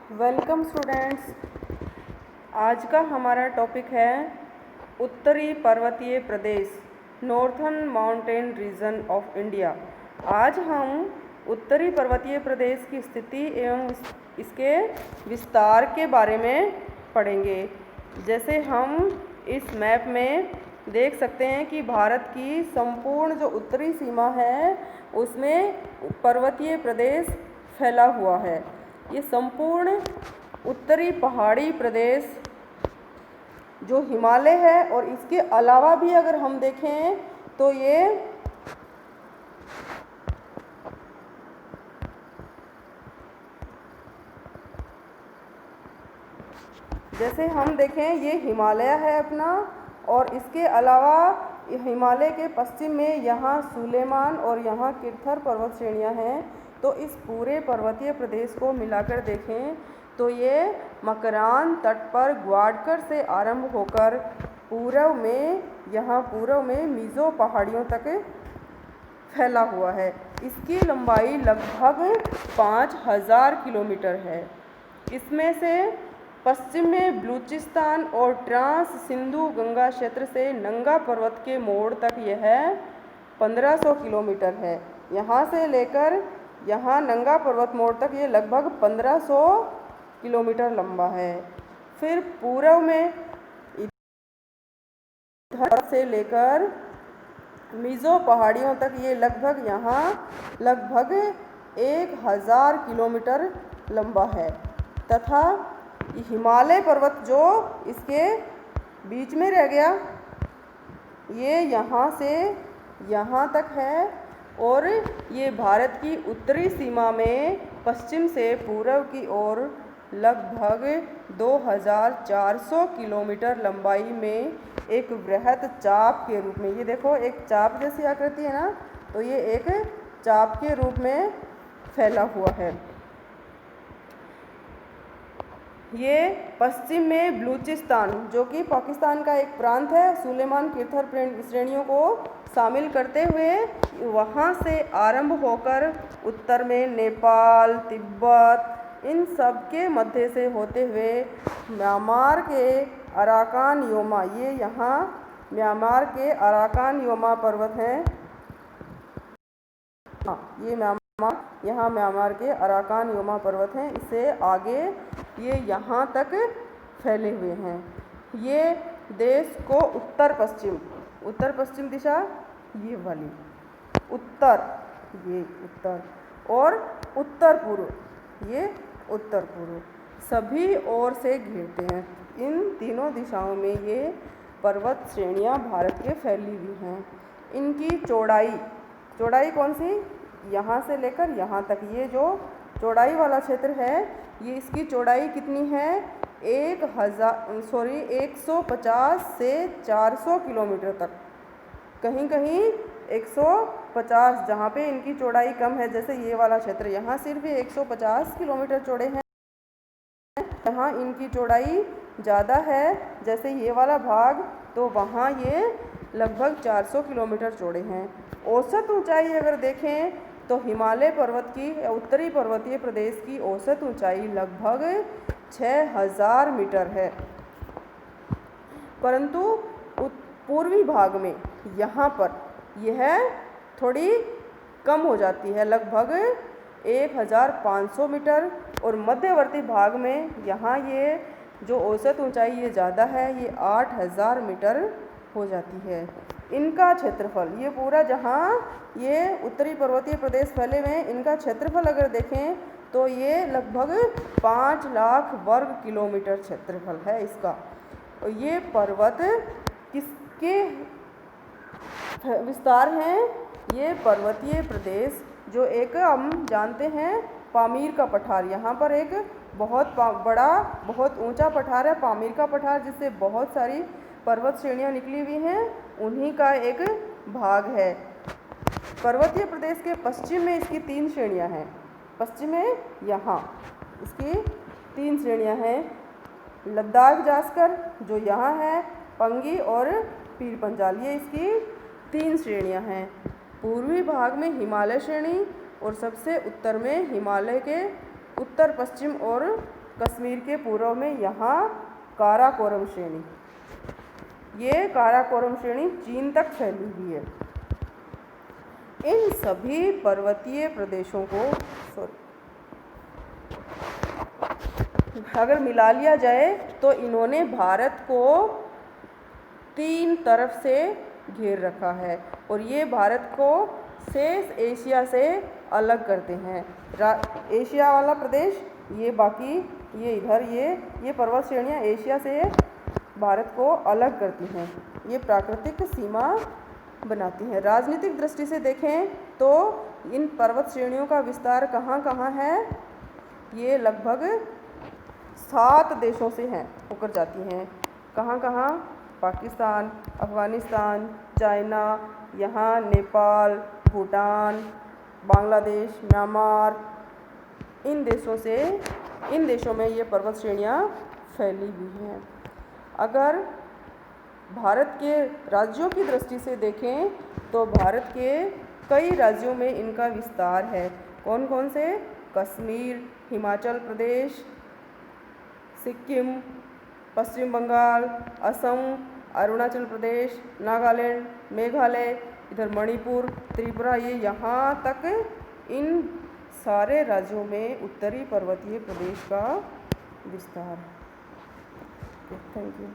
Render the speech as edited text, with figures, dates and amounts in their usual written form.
Welcome students. आज का हमारा टॉपिक है उत्तरी पर्वतीय प्रदेश, northern mountain region of India. आज हम उत्तरी पर्वतीय प्रदेश की स्थिति एवं इसके विस्तार के बारे में पढ़ेंगे। जैसे हम इस मैप में देख सकते हैं कि भारत की संपूर्ण जो उत्तरी सीमा है उसमें पर्वतीय प्रदेश फैला हुआ है। ये संपूर्ण उत्तरी पहाड़ी प्रदेश जो हिमालय है और इसके अलावा भी अगर हम देखें तो ये जैसे हम देखें ये हिमालय है अपना, और इसके अलावा हिमालय के पश्चिम में यहाँ सुलेमान और यहाँ किरथर पर्वत श्रेणियाँ हैं। तो इस पूरे पर्वतीय प्रदेश को मिलाकर देखें तो ये मकरान तट पर ग्वाडकर से आरंभ होकर पूर्व में मिज़ो पहाड़ियों तक फैला हुआ है। इसकी लंबाई लगभग 5000 किलोमीटर है। इसमें से पश्चिम में बलूचिस्तान और ट्रांस सिंधु गंगा क्षेत्र से नंगा पर्वत के मोड़ तक यह 1500 किलोमीटर है। यहाँ से लेकर यहाँ नंगा पर्वत मोड़ तक ये लगभग 1500 किलोमीटर लंबा है। फिर पूर्व में इधर से लेकर मिज़ो पहाड़ियों तक ये लगभग 1000 किलोमीटर लंबा है। तथा हिमालय पर्वत जो इसके बीच में रह गया ये यहाँ से यहाँ तक है, और ये भारत की उत्तरी सीमा में पश्चिम से पूर्व की ओर लगभग 2400 किलोमीटर लंबाई में एक बृहद चाप के रूप में, ये देखो एक चाप जैसी आकृति है ना, तो ये एक चाप के रूप में फैला हुआ है। ये पश्चिम में बलूचिस्तान जो कि पाकिस्तान का एक प्रांत है, सुलेमान किरथर श्रेणियों को शामिल करते हुए वहाँ से आरंभ होकर उत्तर में नेपाल, तिब्बत, इन सब के मध्य से होते हुए म्यांमार के अराकान योमा, ये यहाँ म्यांमार के अराकान योमा पर्वत हैं। ये म्यांमार के अराकान योमा पर्वत हैं। इससे आगे ये यहाँ तक फैले हुए हैं। ये देश को उत्तर पश्चिम दिशा ये वाली उत्तर और उत्तर पूर्व ये उत्तर पूर्व सभी ओर से घेरते हैं। इन तीनों दिशाओं में ये पर्वत श्रेणियाँ भारत के फैली हुई हैं। इनकी चौड़ाई कौन सी, यहाँ से लेकर यहाँ तक, ये जो चौड़ाई वाला क्षेत्र है ये इसकी चौड़ाई कितनी है 150 से 400 किलोमीटर तक, कहीं 150, जहाँ पे इनकी चौड़ाई कम है जैसे ये वाला क्षेत्र यहाँ सिर्फ 150 किलोमीटर चौड़े हैं। यहाँ इनकी चौड़ाई ज़्यादा है जैसे ये वाला भाग, तो वहाँ ये लगभग 400 किलोमीटर चौड़े हैं। औसत ऊंचाई अगर देखें तो हिमालय पर्वत की उत्तरी पर्वतीय प्रदेश की औसत ऊंचाई लगभग 6000 मीटर है, परंतु पूर्वी भाग में यहाँ पर यह थोड़ी कम हो जाती है, लगभग 1500 मीटर, और मध्यवर्ती भाग में यहाँ ये जो औसत ऊंचाई ये ज़्यादा है, ये 8000 मीटर हो जाती है। इनका क्षेत्रफल, ये पूरा जहाँ ये उत्तरी पर्वतीय प्रदेश फैले हुए हैं, इनका क्षेत्रफल अगर देखें तो ये लगभग 5 लाख वर्ग किलोमीटर क्षेत्रफल है इसका। और ये पर्वत किसके विस्तार हैं, ये पर्वतीय प्रदेश जो एक हम जानते हैं पामीर का पठार, यहाँ पर एक बहुत बड़ा बहुत ऊंचा पठार है पामीर का पठार, जिससे बहुत सारी पर्वत श्रेणियाँ निकली हुई हैं, उन्हीं का एक भाग है। पर्वतीय प्रदेश के पश्चिम में इसकी 3 श्रेणियाँ हैं। पश्चिम में यहाँ इसकी 3 श्रेणियाँ हैं, लद्दाख जास्कर जो यहाँ है, पंगी और पीर पंजाल, ये इसकी 3 श्रेणियाँ हैं। पूर्वी भाग में हिमालय श्रेणी और सबसे उत्तर में हिमालय के उत्तर पश्चिम और कश्मीर के पूर्व में यहाँ काराकोरम श्रेणी, ये काराकोरम श्रेणी चीन तक फैली हुई है। इन सभी पर्वतीय प्रदेशों को अगर मिला लिया जाए तो इन्होंने भारत को 3 तरफ से घेर रखा है और ये भारत को शेष एशिया से अलग करते हैं। एशिया वाला प्रदेश ये, बाकी ये इधर ये पर्वत श्रेणियाँ एशिया से भारत को अलग करती हैं, ये प्राकृतिक सीमा बनाती हैं। राजनीतिक दृष्टि से देखें तो इन पर्वत श्रेणियों का विस्तार कहाँ कहाँ है, ये लगभग 7 देशों से हैं होकर जाती हैं। कहाँ कहाँ? पाकिस्तान, अफ़गानिस्तान, चाइना, यहाँ नेपाल, भूटान, बांग्लादेश, म्यांमार, इन देशों में ये पर्वत श्रेणियाँ फैली हुई हैं। अगर भारत के राज्यों की दृष्टि से देखें तो भारत के कई राज्यों में इनका विस्तार है। कौन कौन से? कश्मीर, हिमाचल प्रदेश, सिक्किम, पश्चिम बंगाल, असम, अरुणाचल प्रदेश, नागालैंड, मेघालय, इधर मणिपुर, त्रिपुरा, ये यहाँ तक इन सारे राज्यों में उत्तरी पर्वतीय प्रदेश का विस्तार है। Thank you.